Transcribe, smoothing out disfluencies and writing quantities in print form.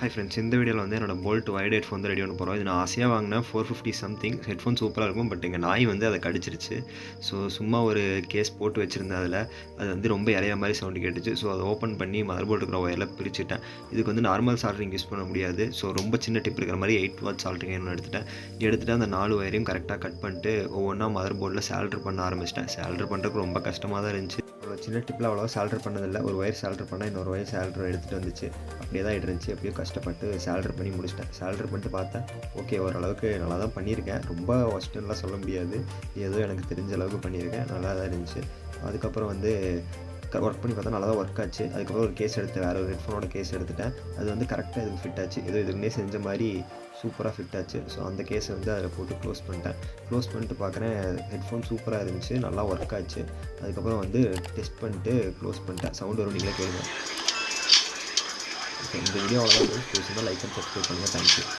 Hi friends, இந்த வீடியோவில் வந்து என்னோட போல்ட் வயர்டு ஹெட்ஃபோன் வந்து ரெடி பண்ண போகிறோம். இது நான் ஆசையாக வாங்கினேன் 450 சம்திங். ஹெட்ஃபோன் சூப்பராக இருக்கும். பட் எங்கள் நாய் வந்து அதை கடிச்சிருச்சு. ஸோ சும்மா ஒரு கேஸ் போட்டு வச்சுருந்தேன். அதில் அது வந்து ரொம்ப இறைய மாதிரி சவுண்டு கேட்டுச்சு. ஸோ அதை ஓப்பன் பண்ணி மதர் போர்டு இருக்கிற ஒயரில் பிரிச்சுட்டேன். இதுக்கு வந்து நார்மல் சால்ட்ரிங் யூஸ் பண்ண முடியாது. ஸோ ரொம்ப சின்ன டிப் இருக்கிற மாதிரி 8 வாட் சால்ட்ரிங் ஒன்று எடுத்துகிட்டு அந்த 4 ஒயரையும் கரெக்டாக கட் பண்ணிட்டு ஒவ்வொன்றா மதர் போர்டில் சால்டர் பண்ண ஆரம்பிச்சிட்டேன். சால்டர் பண்ணுறதுக்கு ரொம்ப கஷ்டமாக தான் இருந்துச்சு. அவ்வளோ சின்ன டிப்பில் அவ்வளோவா சால்டர் பண்ணதில்லை. ஒரு ஒயர் சால்டர் பண்ணால் இன்னொரு ஒயர் சால்டர் எடுத்துகிட்டு வந்துச்சு. அப்படியே தான் இருந்துச்சு. அப்படியே கஷ்டப்பட்டு சால்டர் பண்ணி முடிச்சிட்டேன். சால்டர் பண்ணிட்டு பார்த்தேன், ஓகே ஓரளவுக்கு நல்லா தான் பண்ணியிருக்கேன். ரொம்ப ஒஸ்ட்டுன்னெலாம் சொல்ல முடியாது. ஏதோ எனக்கு தெரிஞ்ச அளவுக்கு பண்ணியிருக்கேன். நல்லா தான் இருந்துச்சு. அதுக்கப்புறம் வந்து ஒர்க் பண்ணி பார்த்தா நல்லா தான் ஒர்க் ஆச்சு. அதுக்கப்புறம் ஒரு கேஸ் எடுத்தேன். வேறு ஒரு ஹெட்ஃபோனோட கேஸ் எடுத்துட்டேன். அது வந்து கரெக்டாக இதுக்கு ஃபிட் ஆச்சு. ஏதோ இதுக்குன்னே செஞ்ச மாதிரி சூப்பராக ஃபிட் ஆச்சு. ஸோ அந்த கேஸை வந்து அதில் போட்டு க்ளோஸ் பண்ணிட்டு பார்க்குறேன், ஹெட்ஃபோன் சூப்பராக இருந்துச்சு. நல்லா ஒர்க் ஆச்சு. அதுக்கப்புறம் வந்து டெஸ்ட் பண்ணிட்டு க்ளோஸ் பண்ணிட்டேன். சவுண்ட் வரும், நீங்களே கேளுங்க. ஓகே, இந்த வீடியோ அவ்வளோதான். லைக் அண்ட் சப்ஸ்கிரைப் பண்ணுங்கள். தேங்க்யூ.